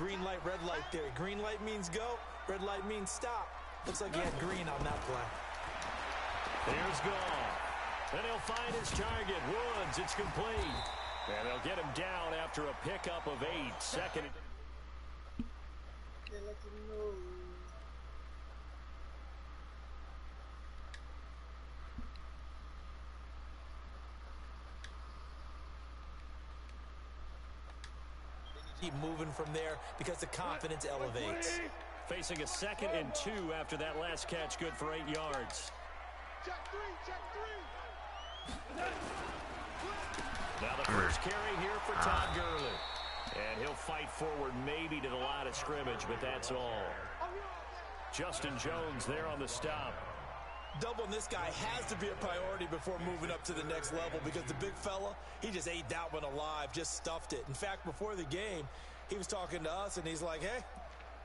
green light, red light theory. Green light means go, red light means stop. Looks like he had green on that play. Here's Gall. And he'll find his target. Woods, it's complete. And they'll get him down after a pickup of 8. Second. Keep moving from there because the confidence elevates. Facing a 2nd and 2 after that last catch, good for 8 yards. Check three. Now the first carry here for Todd Gurley. And he'll fight forward maybe to the line of scrimmage, but that's all. Justin Jones there on the stop. Doubling this guy has to be a priority before moving up to the next level because the big fella, he just ate that one alive, just stuffed it. In fact, before the game, he was talking to us, and he's like, hey,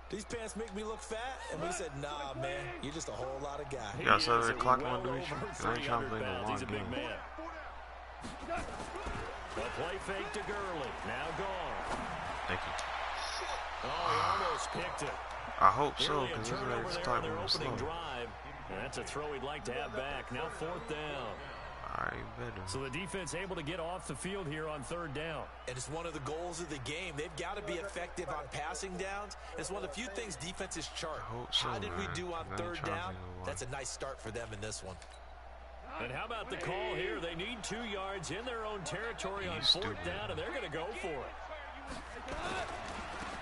these pants make me look fat? And we said, nah, man, you're just a whole lot of guy. You got 7 o'clock on the reach. I ain't trying to play no long He's a big man. The play fake to Gurley. Now gone. Thank you. Oh, he almost picked it. I hope so, Nearly a because this turnover is there on starting their to slow. opening drive. And that's a throw he'd like to have back. Now 4th down. All right, better. So the defense able to get off the field here on 3rd down. And it's one of the goals of the game. They've got to be effective on passing downs. It's one of the few things defenses chart. So, how did we do on man. 3rd down? That's a nice start for them in this one. And how about the call here? They need 2 yards in their own territory on 4th down, and they're going to go for it.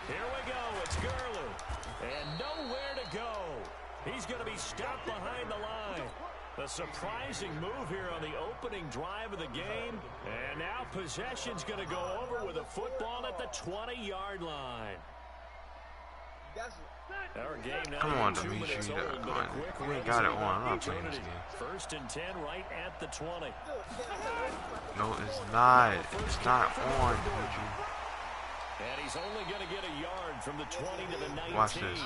Here we go. It's Gurley. And nowhere to go. He's going to be stopped behind the line. A surprising move here on the opening drive of the game. And now possession's going to go over with a football at the 20-yard line. Our game now Come on, 2 Demetri. minutes old, but a quick We red got it zone on. I'm not playing this opportunity. game. 1st and 10 right at the 20. No, it's not. It's not on, Demetri. And he's only going to get a yard from the 20 to the 19. Watch this.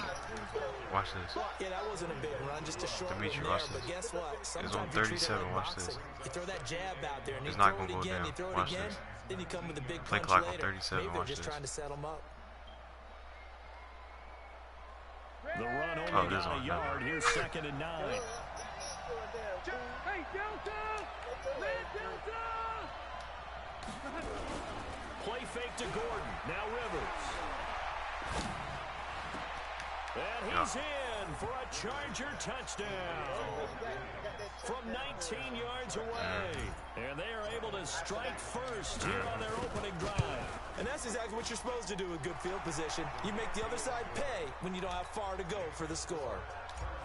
Watch this. Yeah, that wasn't a big run, just a short Dimitri, one there. watch But this. guess what? It's Sometimes on you treat it 37. like Watch boxing. this. You throw that jab out there, and It's you not throw gonna it go again, down. you throw it Watch again, this. then you come with a big Play punch clock on later. 37. Maybe they're Watch just this. trying to set them up. The run only Oh, it is got on. a yard. Here's 2nd and 9. Hey, Delta! Man, Delta! Play fake to Gordon. Now Rivers. And he's in for a Charger touchdown. From 19 yards away. And they are able to strike first here on their opening drive. And that's exactly what you're supposed to do with good field position. You make the other side pay when you don't have far to go for the score.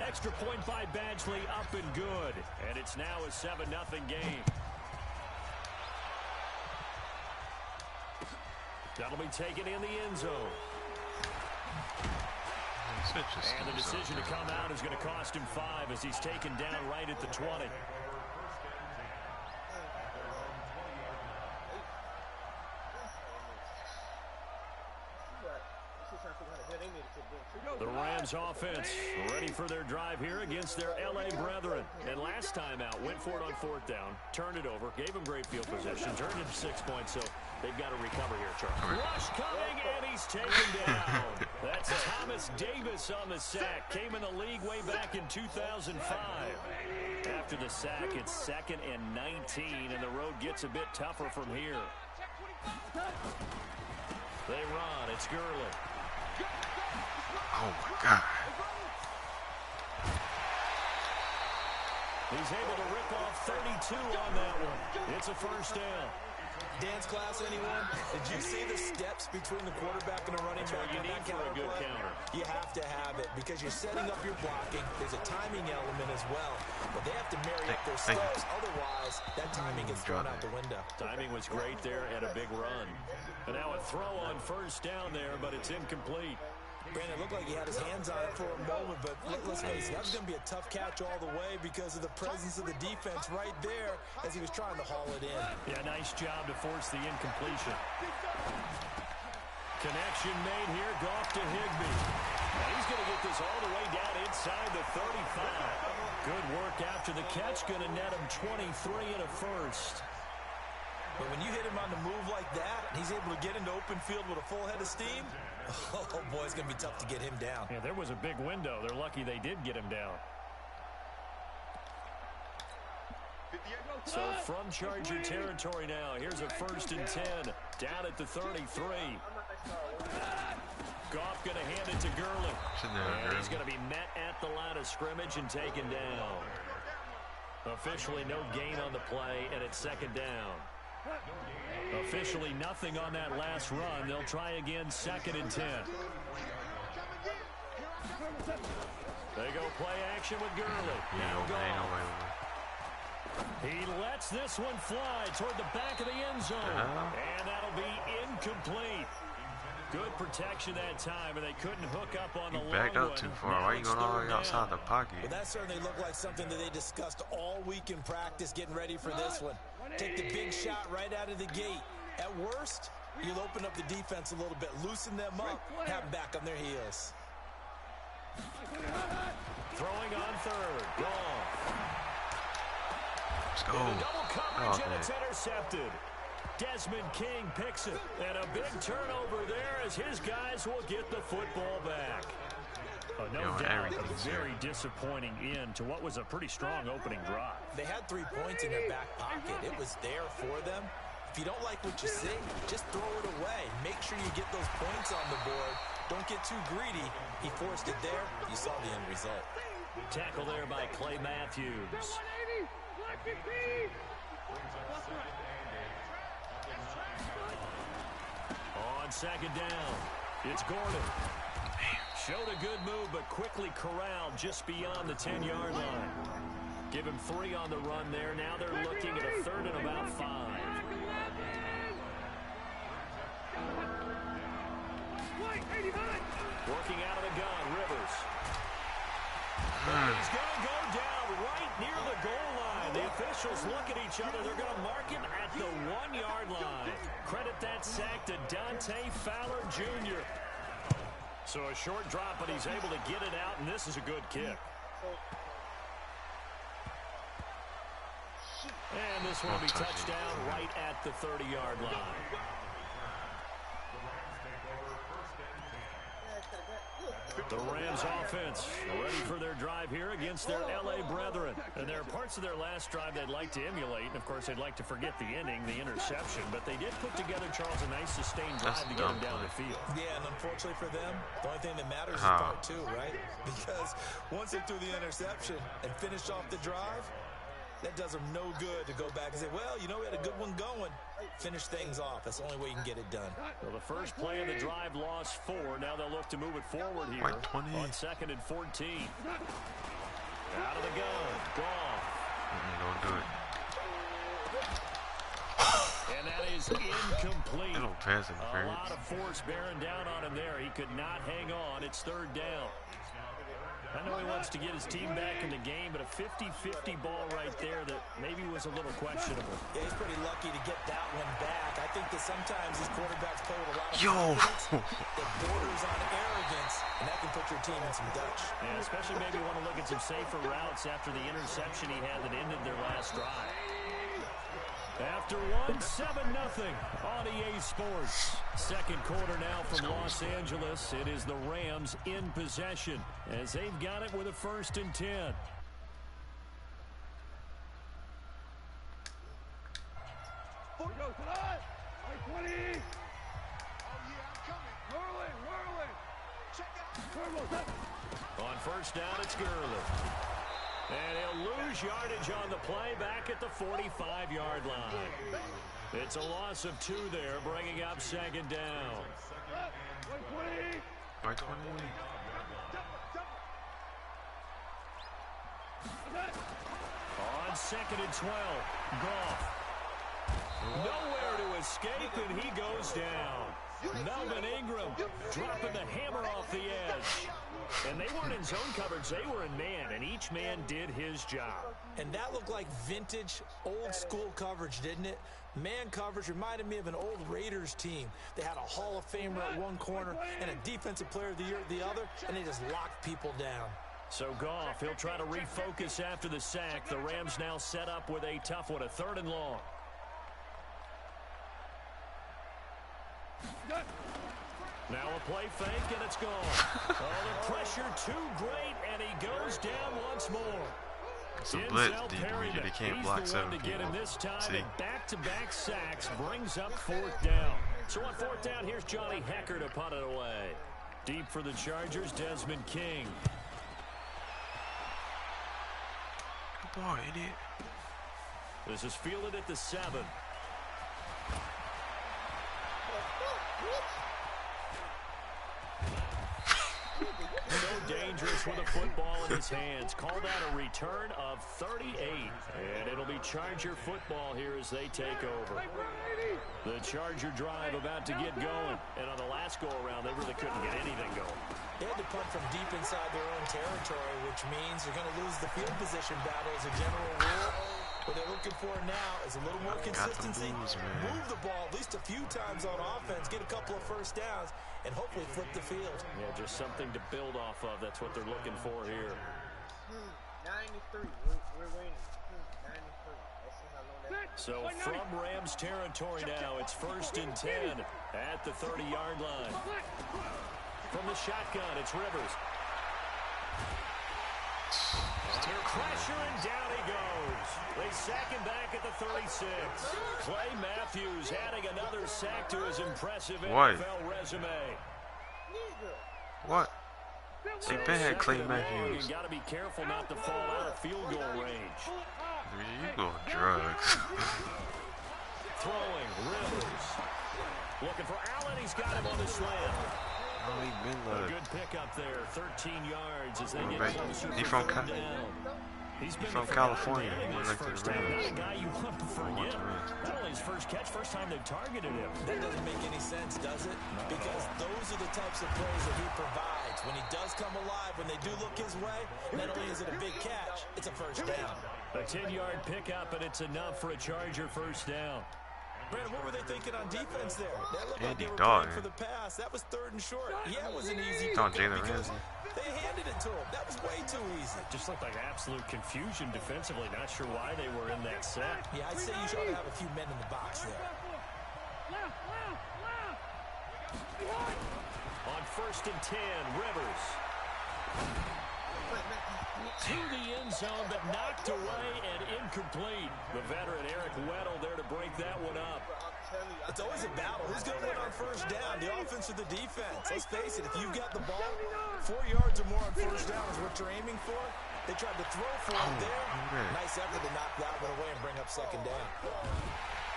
Extra point by Badgley, up and good. And it's now a 7-0 game. That'll be taken in the end zone. And the decision to come out is going to cost him 5 as he's taken down right at the 20. The Rams offense ready for their drive here against their L.A. brethren. And last time out, went for it on 4th down, turned it over, gave them great field position, turned it 6 points, so they've got to recover here, Charles. Rush coming, and he's taken down. That's Thomas Davis on the sack. Came in the league way back in 2005. After the sack, it's 2nd and 19, and the road gets a bit tougher from here. They run. It's Gurley. Oh, my God. He's able to rip off 32 on that one. It's a 1st down. Dance class, anyone? Did you see the steps between the quarterback and the running back you on need that for a good play? counter. You have to have it because you're setting up your blocking. There's a timing element as well. But they have to marry up their steps. Otherwise, that timing gets thrown out the window. Timing was great there and a big run. And now a throw on 1st down there, but it's incomplete. Brandon, it looked like he had his hands on it for a moment, but let's face it, that was going to be a tough catch all the way because of the presence of the defense right there as he was trying to haul it in. Yeah, nice job to force the incompletion. Connection made here, Goff to Higbee. And he's going to get this all the way down inside the 35. Good work after the catch, going to net him 23 and a 1st. But when you hit him on the move like that, and he's able to get into open field with a full head of steam, oh boy, it's going to be tough to get him down. Yeah, there was a big window. They're lucky they did get him down. So from Charger territory now, here's a 1st and 10 down at the 33. Goff going to hand it to Gurley. And he's going to be met at the line of scrimmage and taken down. Officially no gain on the play, and it's 2nd down. Officially nothing on that last run. They'll try again, 2nd and 10. They go play action with Gurley. Now Goff. He lets this one fly toward the back of the end zone. And that'll be incomplete. Good protection that time, and they couldn't hook up on the long one. Backed up too far. Why are you going all the way outside the pocket? Well, that certainly looked like something that they discussed all week in practice, getting ready for this one. Take the big shot right out of the gate. At worst, you'll open up the defense a little bit, loosen them up, have them back on their heels. Throwing on 3rd. Goff. Let's go. Double coverage, and it's intercepted. Desmond King picks it. And a big turnover there as his guys will get the football back. No doubt, a very disappointing end to what was a pretty strong opening drive. They had 3 points in their back pocket. It was there for them. If you don't like what you see, just throw it away. Make sure you get those points on the board. Don't get too greedy. He forced it there. You saw the end result. Tackle there by Clay Matthews. On 2nd down, it's Gordon. Showed a good move, but quickly corralled just beyond the 10-yard line. Give him 3 on the run there. Now they're looking at a 3rd and about 5. Working out of the gun, Rivers. He's going to go down right near the goal line. The officials look at each other. They're going to mark him at the 1-yard line. Credit that sack to Dante Fowler Jr. So a short drop, but he's able to get it out, and this is a good kick. And this will be touchdown right at the 30-yard line. The Rams offense ready for their drive here against their L.A. brethren. And there are parts of their last drive they'd like to emulate. And, of course, they'd like to forget the inning, the interception. But they did put together, Charles, a nice sustained drive to get them down the field. Yeah, and unfortunately for them, the only thing that matters is part 2, right? Because once they threw the interception and finished off the drive, that does them no good to go back and say, well, you know, we had a good one going. Finish things off. That's the only way you can get it done. Well, the first play of the drive lost 4. Now they'll look to move it forward here on 2nd and 14. Out of the gun. Goff. Don't do it. And that is incomplete. A lot of force bearing down on him there. He could not hang on. It's 3rd down. I know he wants to get his team back in the game, but a 50-50 ball right there that maybe was a little questionable. Yeah, he's pretty lucky to get that one back. I think that sometimes these quarterbacks play with a lot of confidence that borders on arrogance, and that can put your team in some Dutch. Yeah, especially maybe want to look at some safer routes after the interception he had that ended their last drive. After one, 7-0 on EA Sports. 2nd quarter now from Los Angeles. It is the Rams in possession as they've got it with a 1st and 10. On 1st down, it's Gurley. And he'll lose yardage on the play back at the 45-yard line. It's a loss of 2 there, bringing up 2nd down. On 2nd and 12, Goff. Nowhere to escape, and he goes down. Melvin Ingram dropping the hammer off the edge. And they weren't in zone coverage, they were in man, and each man did his job. And that looked like vintage, old-school coverage, didn't it? Man coverage reminded me of an old Raiders team. They had a Hall of Famer at one corner and a Defensive Player of the Year at the other, and they just locked people down. So Goff, he'll try to refocus after the sack. The Rams now set up with a tough one, a 3rd and long. Now a play fake, and it's gone. Oh, the pressure too great, and he goes down once more. It's a blitz, dude. They can't block 7 to get him this time. See? Back-to-back sacks brings up 4th down. So on 4th down, here's Johnny Hecker to punt it away. Deep for the Chargers, Desmond King. Good ball, idiot. This is fielded at the 7. So dangerous with a football in his hands. Called out a return of 38. And it'll be Charger football here as they take over. The Charger drive about to get going. And on the last go-around, they really couldn't get anything going. They had to punt from deep inside their own territory, which means they're going to lose the field position battle as a general rule. What they're looking for now is a little more consistency. Move the ball at least a few times on offense, get a couple of first downs, and hopefully flip the field. Yeah, just something to build off of. That's what they're looking for here. 93. We're winning. 93. So from Rams territory now, it's 1st and 10 at the 30-yard line. From the shotgun, it's Rivers. Under pressure, and down he goes. They sack him back at the 36. Clay Matthews adding another sack to his impressive NFL resume. What? So They had Clay Matthews. You got to be careful not to fall out of field goal range. You go drugs. Throwing, Rivers. Looking for Allen. He's got him on the slam. Oh, he been A good pickup there, 13 yards as they get closer He to from 3rd down. He's from California. He He his went to first the time. Rams. Not a guy you want to forget. Not only his first catch, first time they've targeted him. That doesn't make any sense, does it? Because those are the types of plays that he provides. When he does come alive, when they do look his way, not only is it a big catch, it's a first down. A 10-yard pickup, and it's enough for a Charger first down. Brandon, what were they thinking on defense there? That looked like Andy they were Dalton. playing for the pass. That was 3rd and short. Yeah, it was an easy It's on pickup Jalen because Ramsey. they handed it to him. That was way too easy. Just looked like absolute confusion defensively. Not sure why they were in that set. Yeah, I'd say you should have a few men in the box there. On 1st and 10, Rivers. To the end zone, but knocked away and incomplete. The veteran Eric Weddle there to break that one up. It's always a battle. Who's going to win on first down, the offense or the defense? Let's face it, if you've got the ball, 4 yards or more on first down is what you're aiming for. They tried to throw for it there. Nice effort to knock that one away and bring up 2nd down.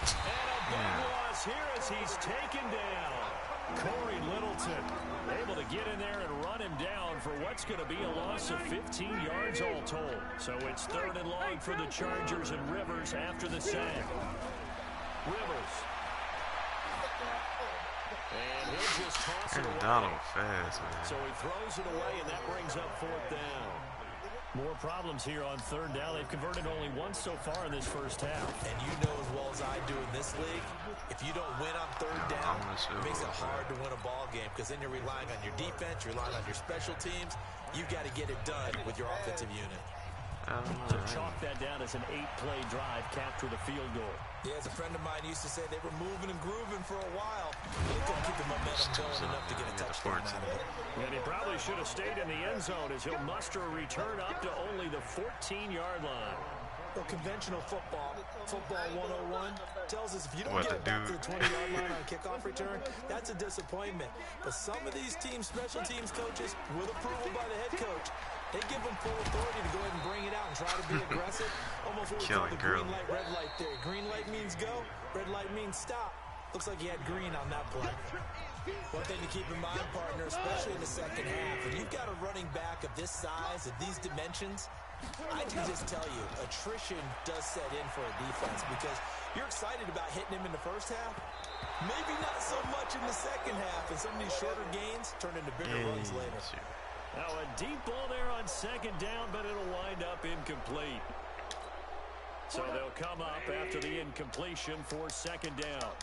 And a big loss here as he's taken down. Corey Littleton able to get in there and run him down for what's going to be a loss of 15 yards all told. So it's 3rd and long for the Chargers, and Rivers after the sack. Rivers. And he'll just toss it away. Donald fast, man. So he throws it away, and that brings up 4th down. More problems here on 3rd down. They've converted only once so far in this first half. And you know as well as I do in this league, if you don't win on 3rd down, it makes it hard to win a ball game because then you're relying on your defense, you're relying on your special teams. You've got to get it done with your offensive unit. So chalk that down as an 8-play drive, capture the field goal. Yeah, as a friend of mine used to say, they were moving and grooving for a while. They couldn't keep the momentum going enough to get a touchdown out of it. And he probably should have stayed in the end zone as he'll muster a return up to only the 14-yard line. Well, conventional football 101, tells us if you don't get it back to the 20-yard line on kickoff return, that's a disappointment. But some of these teams, special teams coaches, with approval by the head coach, they give them full authority to go ahead and bring it out and try to be aggressive. Almost what we call the green light, red light theory. Green light means go, red light means stop. Looks like he had green on that play. One thing to keep in mind, partner, especially in the second half, when you've got a running back of this size, of these dimensions, I can just tell you, attrition does set in for a defense because you're excited about hitting him in the first half. Maybe not so much in the second half, and some of these shorter gains turn into bigger runs later. Now a deep ball there on 2nd down, but it'll wind up incomplete. So they'll come up after the incompletion for 2nd down.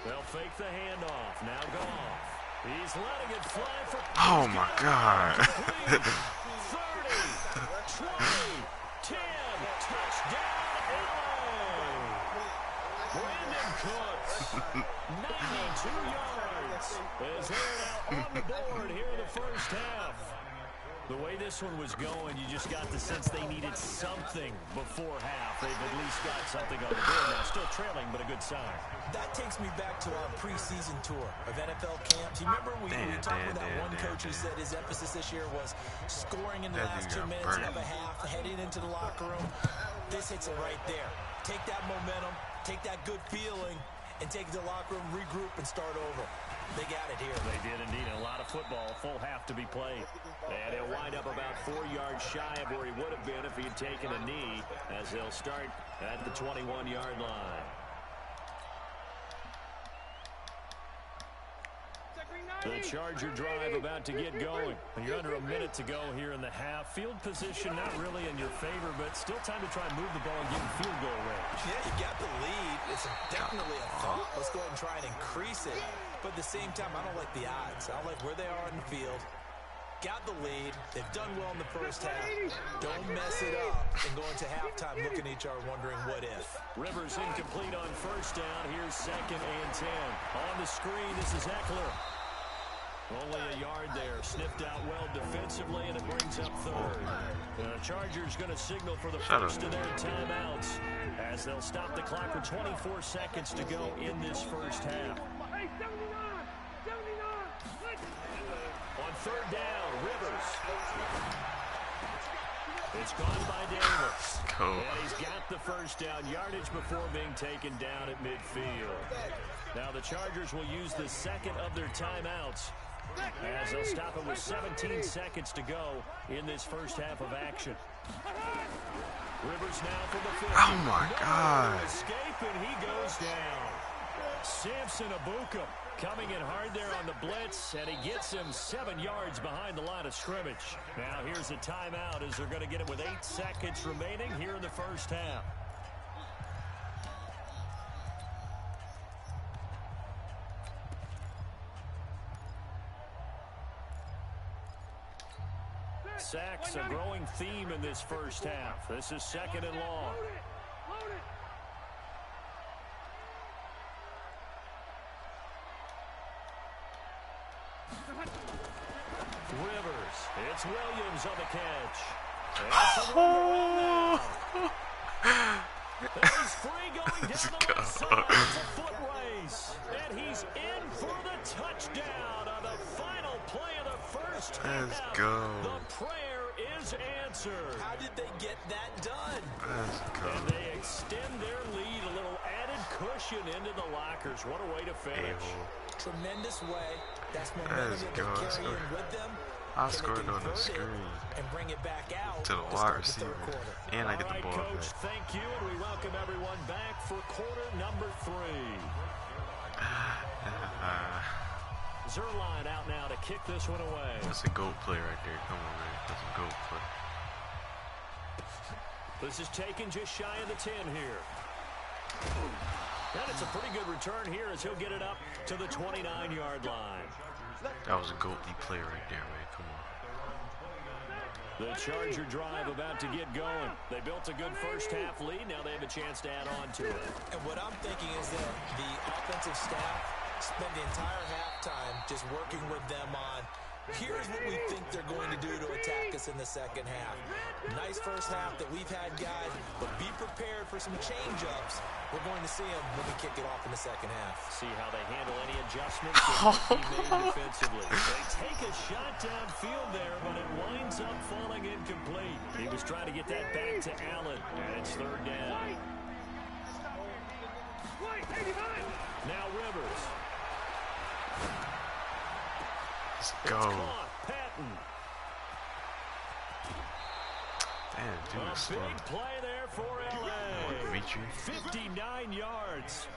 They'll fake the handoff. Now Goff. He's letting it fly for... Oh, my God. 30, 20, 10. Touchdown, LA. Brandon Cooks. 92 yards. As they're now on the board here in the first half. The way this one was going, you just got the sense they needed something before half. They've at least got something on the board now. Still trailing, but a good sign. That takes me back to our preseason tour of NFL camps. You remember we talked with that one coach who said his emphasis this year was scoring in the last 2 minutes of a half, heading into the locker room. This hits it right there. Take that momentum, take that good feeling, and take it to the locker room, regroup, and start over. They got it here. They did indeed. A lot of football, full half to be played. And he'll wind up about 4 yards shy of where he would have been if he had taken a knee, as they'll start at the 21-yard line. The Charger drive about to get going. You're under a minute to go here in the half. Field position not really in your favor, but still time to try and move the ball and get in field goal range. Yeah, you got the lead. It's definitely a thought. Let's go ahead and try and increase it. But at the same time, I don't like the odds. I don't like where they are in the field. Got the lead. They've done well in the first half. Don't mess it up and go into halftime looking at each other wondering what if. Rivers incomplete on first down. Here's 2nd and 10. On the screen, this is Eckler. Only a yard there. Sniffed out well defensively, and it brings up 3rd. The Chargers going to signal for the first of their timeouts as they'll stop the clock with 24 seconds to go in this first half. On 3rd down, Rivers. It's gone by Davis. And he's got the first down yardage before being taken down at midfield. Now the Chargers will use the 2nd of their timeouts as they'll stop it with 17 seconds to go in this first half of action. Rivers now for the 50. Oh my God. Escape, and he goes down. Samson Abuka coming in hard there on the blitz, and he gets him 7 yards behind the line of scrimmage. Now here's a timeout as they're going to get it with 8 seconds remaining here in the first half. Sacks, a growing theme in this first half. This is 2nd and long. Rivers. It's Williams on the catch. He's free going down the left side. It's a foot race. And he's in for the touchdown on the final play of the first half. Let's go. The prayer is answered. How did they get that done? Let's go. And they extend their lead, a little added cushion into the lockers. What a way to finish. Tremendous way. That's momentum that they carry in with them. I scored on the screen and bring it back out to the wide receiver, and I get the ball Coach, back. thank you, and we welcome everyone back for quarter number 3. Zerline out now to kick this one away. That's a GOAT play right there. Come on, man. That's a GOAT play. This is taken just shy of the 10 here. And it's a pretty good return here as he'll get it up to the 29-yard line. That was a GOAT play right there, man. Come on. The Charger drive about to get going. They built a good first half lead. Now they have a chance to add on to it. And what I'm thinking is that the offensive staff spent the entire halftime just working with them on, here's what we think they're going to do to attack us in the second half. Nice first half that we've had, guys, but be prepared for some change-ups. We're going to see them when we kick it off in the second half. See how they handle any adjustments that he made defensively. They take a shot downfield there, but it winds up falling incomplete. He was trying to get that back to Allen, and it's 3rd down. Now Rivers. Let's go. Patton. Damn, dude, A slow. big play there for LA. 59 yards.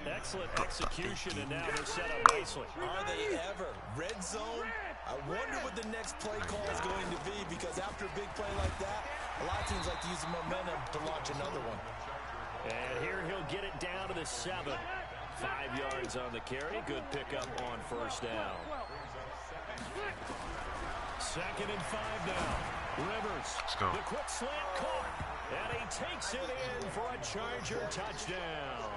Excellent execution, and now they're set up nicely. Are they ever? Red zone? I wonder what the next play call is going to be, because after a big play like that, a lot of teams like to use the momentum to launch another one. And here he'll get it down to the 7. 5 yards on the carry. Good pickup on first down. 2nd and 5 now. Rivers. Let's go. The quick slant caught. And he takes it in for a Charger touchdown.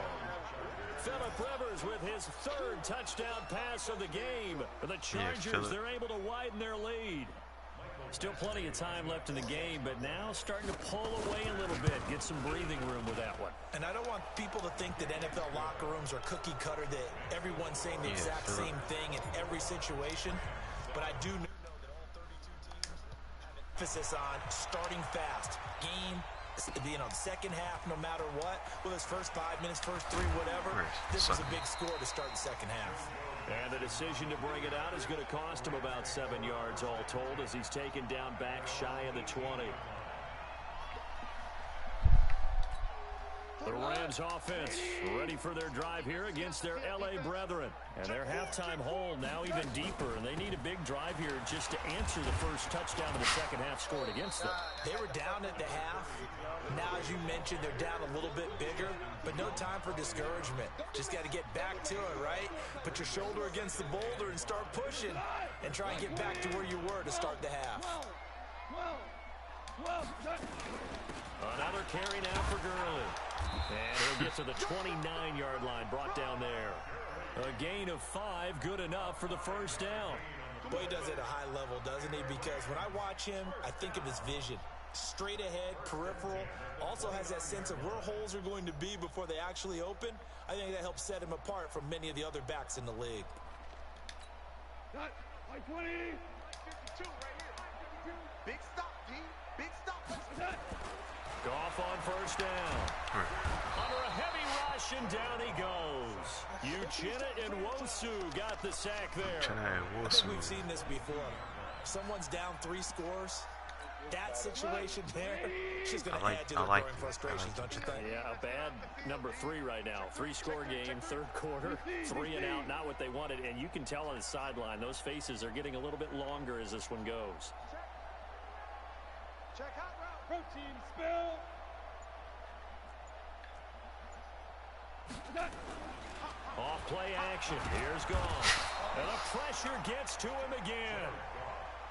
Phillip Rivers with his third touchdown pass of the game. For the Chargers, they're able to widen their lead. Still plenty of time left in the game, but now starting to pull away a little bit. Get some breathing room with that one. And I don't want people to think that NFL locker rooms are cookie cutter, that everyone's saying the exact same thing in every situation. But I do know that all 32 teams have an emphasis on starting fast. Game, the second half, no matter what. Well, his first 5 minutes, first 3, whatever. This is a big score to start the second half. And the decision to bring it out is going to cost him about 7 yards all told as he's taken down back shy of the 20. The Rams offense ready for their drive here against their LA brethren. And their halftime hole now even deeper. And they need a big drive here just to answer the first touchdown of the second half scored against them. They were down at the half. Now, as you mentioned, they're down a little bit bigger, but no time for discouragement. Just got to get back to it, right? Put your shoulder against the boulder and start pushing and try and get back to where you were to start the half. Another carry now for Gurley. And he'll get to the 29-yard line, brought down there. A gain of 5, good enough for the first down. Boy, he does it at a high level, doesn't he? Because when I watch him, I think of his vision. Straight ahead, peripheral, also has that sense of where holes are going to be before they actually open. I think that helps set him apart from many of the other backs in the league. Like 20. 52 right here. Big stop, G. Big stop. Goff on first down. Under a heavy rush, and down he goes. Uchenna and Nwosu got the sack there. I think we've seen this before. Someone's down 3 scores. That situation there, she's going to add to the growing frustrations, don't you think? Yeah, a bad number 3 right now. 3-score game, third quarter, 3 and out, not what they wanted. And you can tell on the sideline, those faces are getting a little bit longer as this one goes. Check out route. Protein spill. Off play action. Here's Goff. And the pressure gets to him again.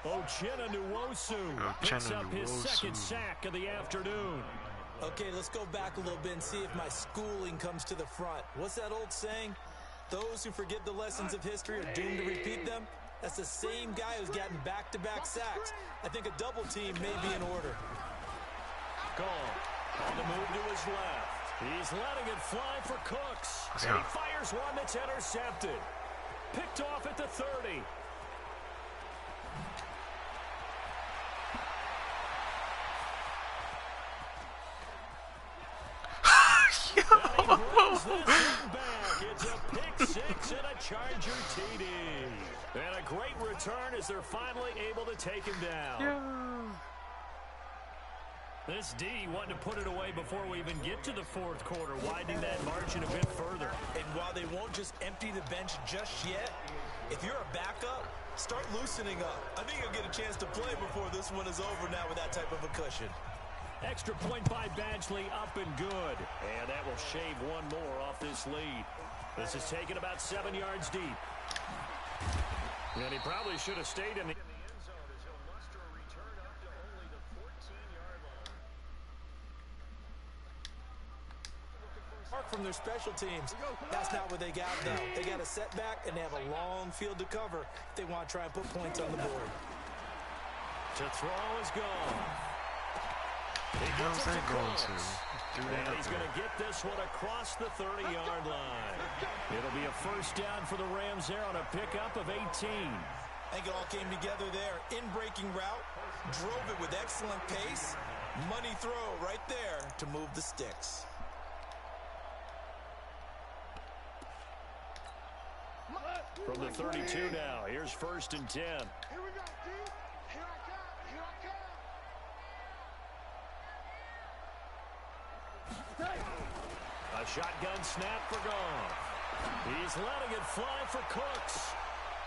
Uchenna Nwosu picks up his second sack of the afternoon. Okay, let's go back a little bit and see if my schooling comes to the front. What's that old saying? Those who forget the lessons of history are doomed to repeat them. That's the same guy who's gotten back-to-back sacks. I think a double team may be in order. Goff on the move to his left. He's letting it fly for Cooks. And he fires one that's intercepted. Picked off at the 30. It's a pick 6 and a Charger TD. And a great return as they're finally able to take him down. Yeah. This D wanting to put it away before we even get to the fourth quarter, widening that margin a bit further. And while they won't just empty the bench just yet, if you're a backup, start loosening up. I think you'll get a chance to play before this one is over now with that type of a cushion. Extra point by Badgley, up and good. And that will shave one more off this lead. This is taken about 7 yards deep. And he probably should have stayed in the end zone as he'll muster a return up to only the 14-yard line. From their special teams. That's not what they got, though. They got a setback, and they have a long field to cover if they want to try and put points on the board. To throw is gone. He How's gets it that to going Cooks. to? And he's going to get this one across the 30-yard line. It'll be a first down for the Rams there on a pickup of 18. I think it all came together there. In-breaking route, drove it with excellent pace. Money throw right there to move the sticks. From the 32 now, here's first and 10. Here we go, D. Here I come. Here I come. A shotgun snap for Goff. He's letting it fly for Cooks.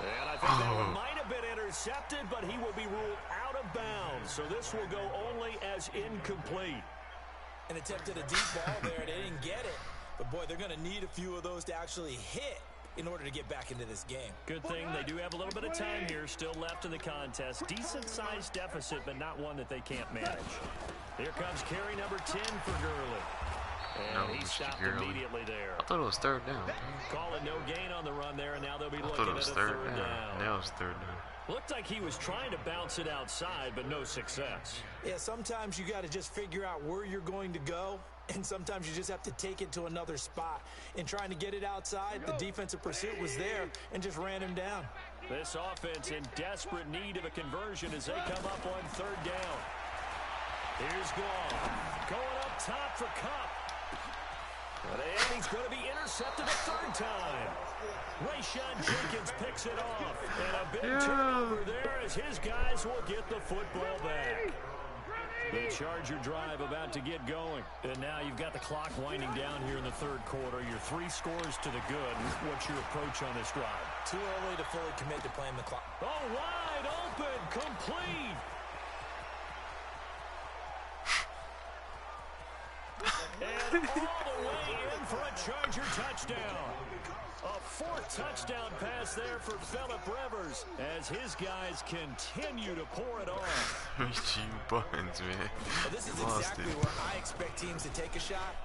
And I think that one might have been intercepted, but he will be ruled out of bounds. So this will go only as incomplete. An attempt at a deep ball there. They didn't get it. But, boy, they're going to need a few of those to actually hit in order to get back into this game. Good thing they do have a little bit of time here still left in the contest. Decent-sized deficit, but not one that they can't manage. Here comes carry number 10 for Gurley. And he stopped immediately there. I thought it was third down. Call it no gain on the run there, and now they'll be I looking thought it at was a third third down. down. Now it's third down. Looked like he was trying to bounce it outside, but no success. Yeah, sometimes you got to just figure out where you're going to go, and sometimes you just have to take it to another spot. In trying to get it outside, the defensive pursuit was there and just ran him down. This offense in desperate need of a conversion as they come up on third down. Here's Gall. Going up top for Cup. And he's going to be intercepted a third time. Rayshon Jenkins picks it off. And a big turnover there as his guys will get the football back. The Charger drive about to get going. And now you've got the clock winding down here in the third quarter. Your 3 scores to the good. What's your approach on this drive? Too early to fully commit to playing the clock. Oh, wide open, complete. And all the way in for a Charger touchdown. A 4th touchdown pass there for Phillip Rivers as his guys continue to pour it on. buttons, man. Well, this is exactly where I expect teams to take a shot.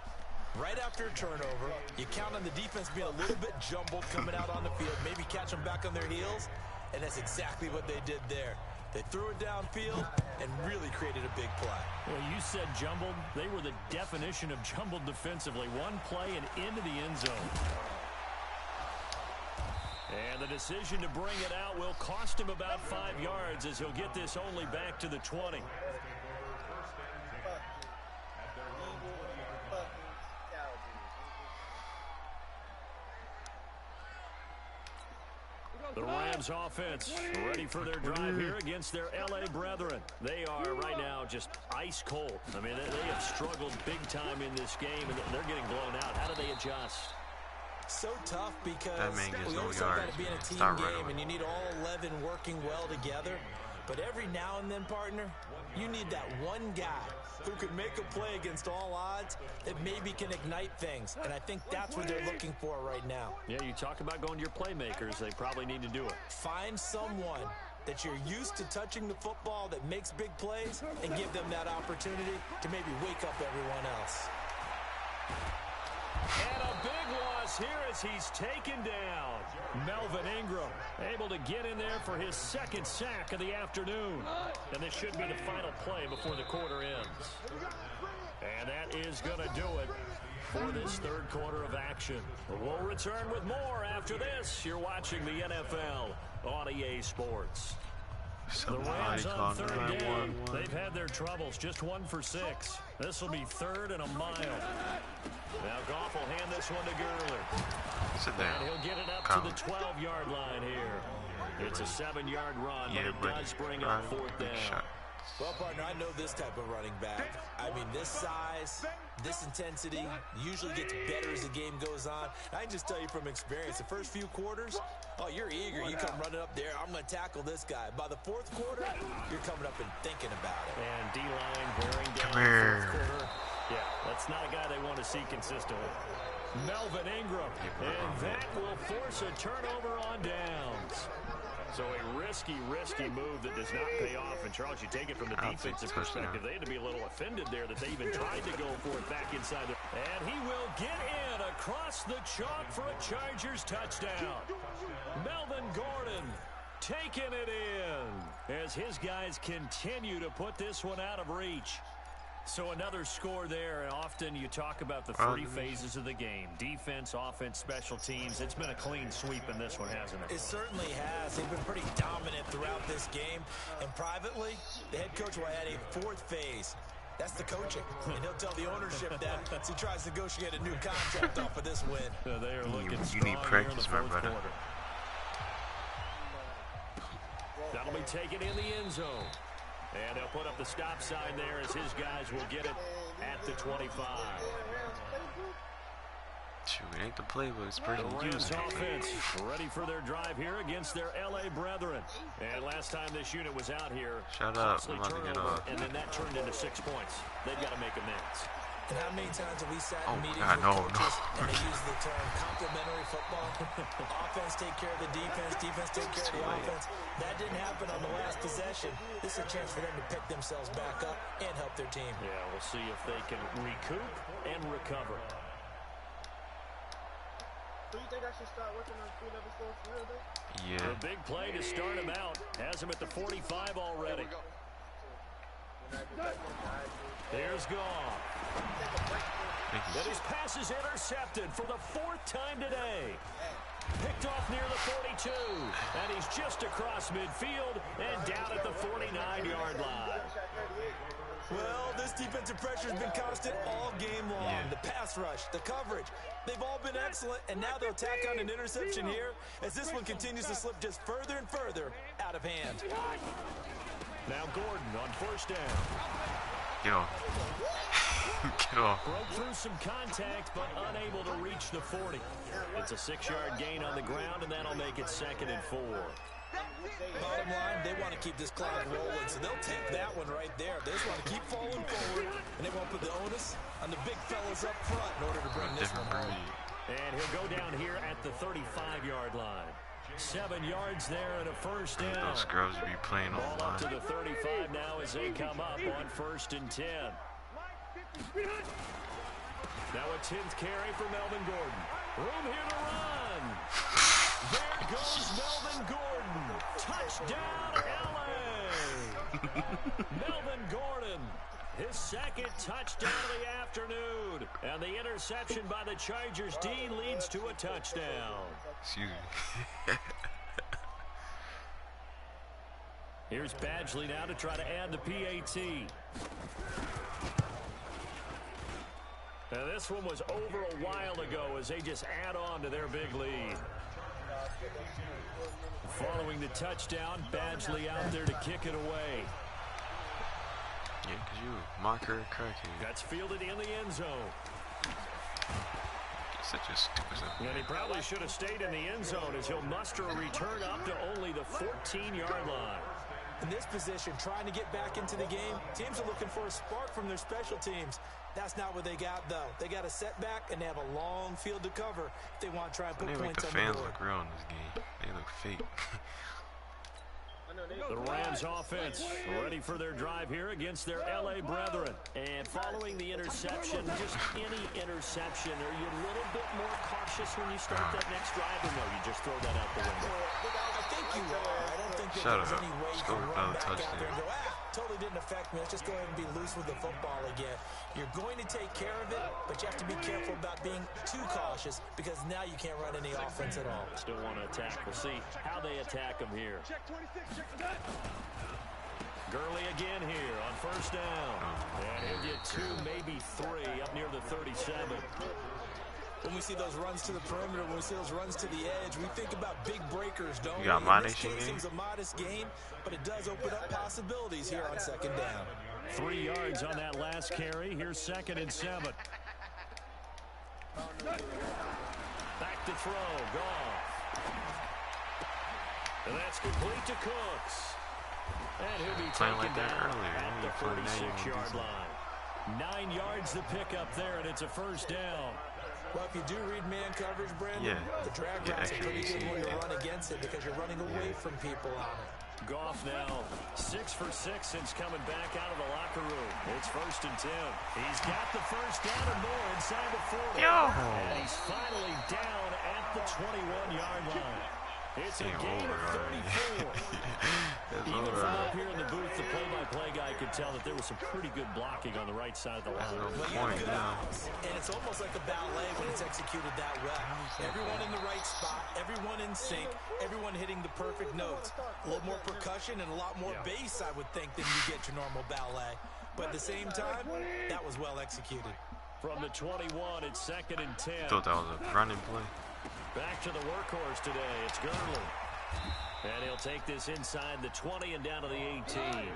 Right after a turnover, you count on the defense being a little bit jumbled coming out on the field, maybe catch them back on their heels, and that's exactly what they did there. They threw it downfield and really created a big play. Well, you said jumbled. They were the definition of jumbled defensively. One play and into the end zone. And the decision to bring it out will cost him about 5 yards as he'll get this only back to the 20. The Rams offense ready for their drive here against their L.A. brethren. They are right now just ice cold. I mean, they have struggled big time in this game, and they're getting blown out. How do they adjust? So tough because we no always got to be in a team game, and you need all 11 working well together. But every now and then, partner, you need that one guy who can make a play against all odds that maybe can ignite things. And I think that's what they're looking for right now. Yeah, you talk about going to your playmakers. They probably need to do it. Find someone that you're used to touching the football that makes big plays and give them that opportunity to maybe wake up everyone else. And a big loss here as he's taken down. Melvin Ingram able to get in there for his 2nd sack of the afternoon. And this should be the final play before the quarter ends. And that is going to do it for this third quarter of action. We'll return with more after this. You're watching the NFL on EA Sports. The Rams on third down. They've had their troubles. Just 1 for 6. This will be 3rd and a mile. Now Goff will hand this one to Gurley. Sit down. And he'll get it up to the 12-yard line here. It's a 7-yard run, but it does bring up 4th down. Well, partner, I know this type of running back. I mean, this size, this intensity usually gets better as the game goes on. I can just tell you from experience, the first few quarters, oh, you're eager. You come running up there, I'm going to tackle this guy. By the 4th quarter, you're coming up and thinking about it. And D-line bearing down the 4th quarter. Yeah, that's not a guy they want to see consistently. Melvin Ingram, and that will force a turnover on downs. So a risky move that does not pay off. And, Charles, you take it from the defensive perspective. They had to be a little offended there that they even tried to go for it back inside. And he will get in across the chalk for a Chargers touchdown. Melvin Gordon taking it in as his guys continue to put this one out of reach. So another score there, and often you talk about the 3 phases of the game. Defense, offense, special teams. It's been a clean sweep in this one, hasn't it? It certainly has. They've been pretty dominant throughout this game. And privately, the head coach will add a 4th phase. That's the coaching. And he'll tell the ownership that as he tries to negotiate a new contract off of this win. They are looking strong. You need practice, my brother. That'll be taken in the end zone. And they'll put up the stop sign there as his guys will get it at the 25. Shoot, it ain't the play, but it's pretty The Rams offense ready for their drive here against their L.A. brethren. And last time this unit was out here, shut up, I'm costly about to get turnover, off. and then that turned into 6 points. They've got to make amends. And how many times have we sat Oh in my meetings God, with no, coaches no. and they use the term complementary football? Offense take care of the defense, defense take care of the offense. That didn't happen on the last possession. This is a chance for them to pick themselves back up and help their team. Yeah, we'll see if they can recoup and recover. Do you think I should start working on 3 level stores for real, though? A Yeah. big play to start him out. Has him at the 45 already. Here's Goff. And his pass is intercepted for the 4th time today. Picked off near the 42. And he's just across midfield and down at the 49-yard line. Well, this defensive pressure has been constant all game long. Yeah. The pass rush, the coverage, they've all been excellent, and now they'll tack on an interception here as this one continues to slip just further and further out of hand. Now Gordon on 1st down. Get off. Get off. Broke through some contact, but unable to reach the 40. It's a 6-yard gain on the ground, and that'll make it 2nd and 4. Bottom line, they want to keep this clock rolling, so they'll take that one right there. They just want to keep falling forward, and they won't put the onus on the big fellas up front in order to bring this one home. And he'll go down here at the 35-yard line. 7 yards there and a 1st down. Those scrubs be playing Ball up online. to the 35 now as they come up on 1st and 10. Now a 10th carry for Melvin Gordon. Room here to run. There goes Melvin Gordon. Touchdown, LA. Melvin Gordon, his 2nd touchdown of the afternoon. And the interception by the Chargers D leads to a touchdown. Excuse me. Here's Badgley now to try to add the PAT. Now this one was over a while ago as they just add on to their big lead. Following the touchdown, Badgley out there to kick it away. Yeah, because you mocker a crackhead. That's fielded in the end zone. Such a stupid stuff. And he probably should have stayed in the end zone as he'll muster a return up to only the 14-yard line. In this position, trying to get back into the game, teams are looking for a spark from their special teams. That's not what they got, though. They got a setback, and they have a long field to cover if they want to try and put They make points the on the fans board. look real in this game. They look fake. The Rams offense ready for their drive here against their LA brethren. And following the interception, just any interception, are you a little bit more cautious when you start that next drive, or no, you just throw that out the window? I think you are. I don't think that Shut there's up. any way you Let's go can with run another back out touchdown. there and go, totally didn't affect me. Let's just go ahead and be loose with the football again. You're going to take care of it, but you have to be careful about being too cautious because now you can't run any offense at all. Still want to attack. We'll see how they attack them here. Gurley again here on 1st down. And he'll get 2, maybe 3 up near the 37. When we see those runs to the perimeter, when we see those runs to the edge, we think about big breakers, don't we? You got In my this nation case, game? it was a modest game, but it does open up possibilities here on 2nd down. 3 yards on that last carry. Here's 2nd and 7. Back to throw. Goff. And that's complete to Cooks. And he'll be Playing taken like that down earlier. at You the play now, you won't do 46-yard something. line. 9 yards to pick up there, and it's a 1st down. Well, if you do read man coverage, Brandon, the drag route's a pretty good one to run against it because you're running away from people on it. Goff now 6 for 6 since coming back out of the locker room. It's 1st and 10. He's got the 1st down and more inside the 40. And he's finally down at the 21-yard line. It's a gain of 34. Even from up here in the booth, the play-by-play guy could tell that there was some pretty good blocking on the right side of the line. And it's almost like a ballet when it's executed that well. Everyone in the right spot, everyone in sync, everyone hitting the perfect notes. A little more percussion and a lot more bass, I would think, than you get your normal ballet. But at the same time, that was well executed. From the 21, it's 2nd and 10. Thought that was a running play. Back to the workhorse today. It's Gurley. And he'll take this inside the 20 and down to the 18.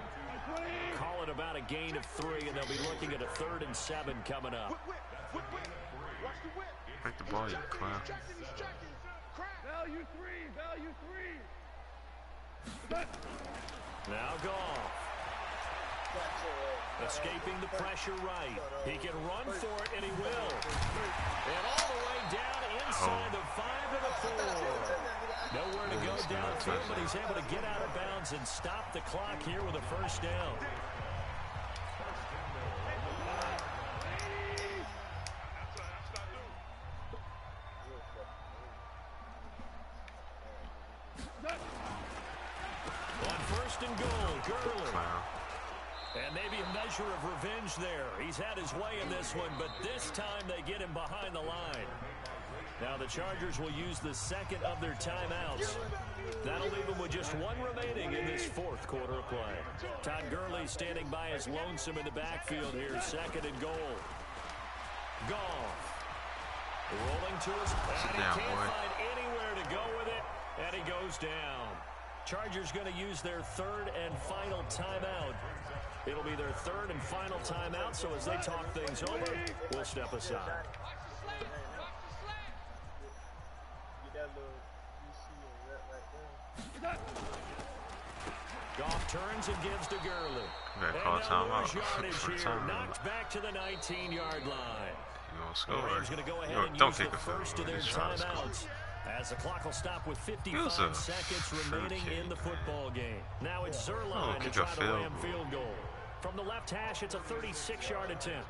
Call it about a gain of 3, and they'll be looking at a 3rd and 7 coming up. Break the ball, you clown. Value 3. Now Goff. Escaping the pressure right. He can run for it, and he will. And all the way down inside the 5 to the 4. Nowhere to go downfield, but he's able to get out of bounds and stop the clock here with a first down. On first and goal, Gurley. And maybe a measure of revenge there. He's had his way in this one, but this time they get him behind the line. Now the Chargers will use the second of their timeouts. That'll leave them with just one remaining in this fourth quarter of play. Todd Gurley standing by his lonesome in the backfield here, second and goal. Goff. Rolling to his back. He can't find anywhere to go with it, and he goes down. Chargers going to use their third and final timeout. It'll be their third and final timeout, so as they talk things over, we'll step aside. Goff turns and gives to Gurley. And now there's yardage here, knocked back to the 19-yard line. The Rams going to go ahead and use the first of their timeouts, as the clock will stop with 55 seconds remaining in the football game. Now it's Zerline to try the Ram field goal. From the left hash, it's a 36-yard attempt.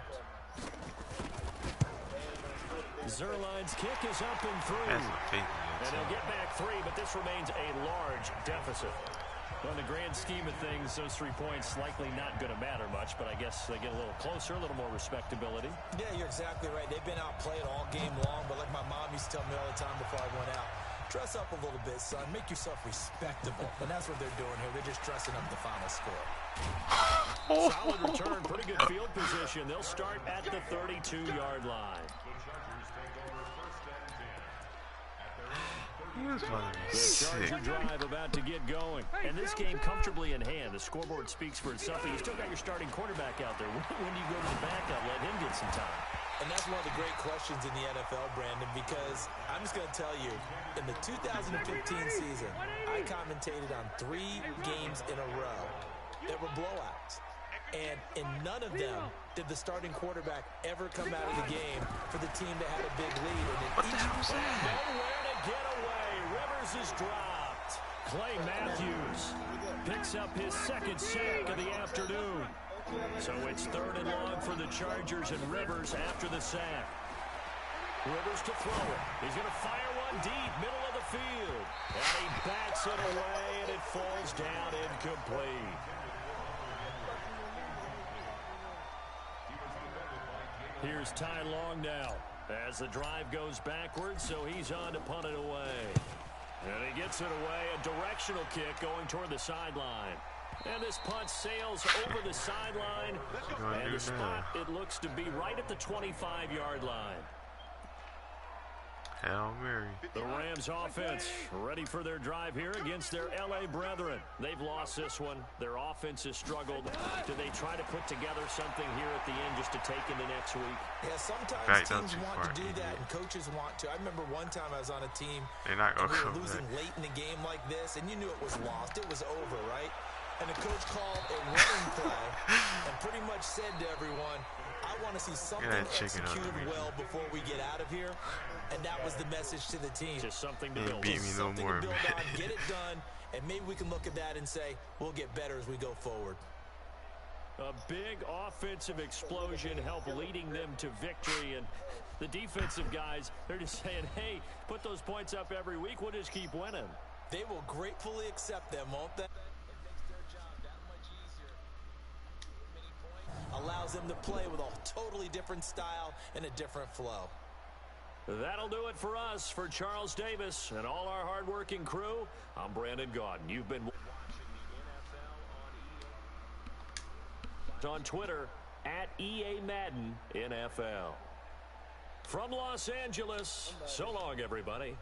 Zerline's kick is up and through. And they'll get back 3, but this remains a large deficit. Well, in the grand scheme of things, those 3 points likely not going to matter much, but I guess they get a little closer, a little more respectability. Yeah, you're exactly right. They've been outplayed all game long, but like my mom used to tell me all the time before I went out, dress up a little bit, son. Make yourself respectable. And that's what they're doing here. They're just dressing up the final score. Solid return, pretty good field position. They'll start at the 32-yard line. The Charger drive about to get going. And this game comfortably in hand. The scoreboard speaks for itself. But you still got your starting quarterback out there. When do you go to the backup? Let him get some time. And that's one of the great questions in the NFL, Brandon, because I'm just going to tell you, in the 2015 season, I commentated on 3 games in a row that were blowouts. And in none of them did the starting quarterback ever come out of the game for the team that had a big lead. And in each nowhere to get away. Rivers is dropped. Clay Matthews picks up his second sack of the afternoon. So it's third and long for the Chargers, and Rivers after the sack. Rivers to throw it. He's going to fire one deep, middle of the field. And he bats it away, and it falls down incomplete. Here's Ty Long now as the drive goes backwards, so he's on to punt it away. And he gets it away, a directional kick going toward the sideline. And this punt sails over the sideline, and the spot, it looks to be right at the 25-yard line. Hail Mary. The Rams offense ready for their drive here against their LA brethren. They've lost this one. Their offense has struggled. Do they try to put together something here at the end just to take into next week? Yeah, sometimes teams want to do that and coaches want to. I remember one time I was on a team and we were losing late in the game like this, and you knew it was lost. It was over, right? And the coach called a running play and pretty much said to everyone, I want to see something executed well before we get out of here. And that was the message to the team. Just something to build. Beat me no more. To build on, get it done, and maybe we can look at that and say, we'll get better as we go forward. A big offensive explosion helped leading them to victory. And the defensive guys, they're just saying, hey, put those points up every week. We'll just keep winning. They will gratefully accept them, won't they? Allows them to play with a totally different style and a different flow. That'll do it for us. For Charles Davis and all our hardworking crew, I'm Brandon Gaudin. You've been watching the NFL on Twitter at EA Madden NFL. From Los Angeles, so long, everybody.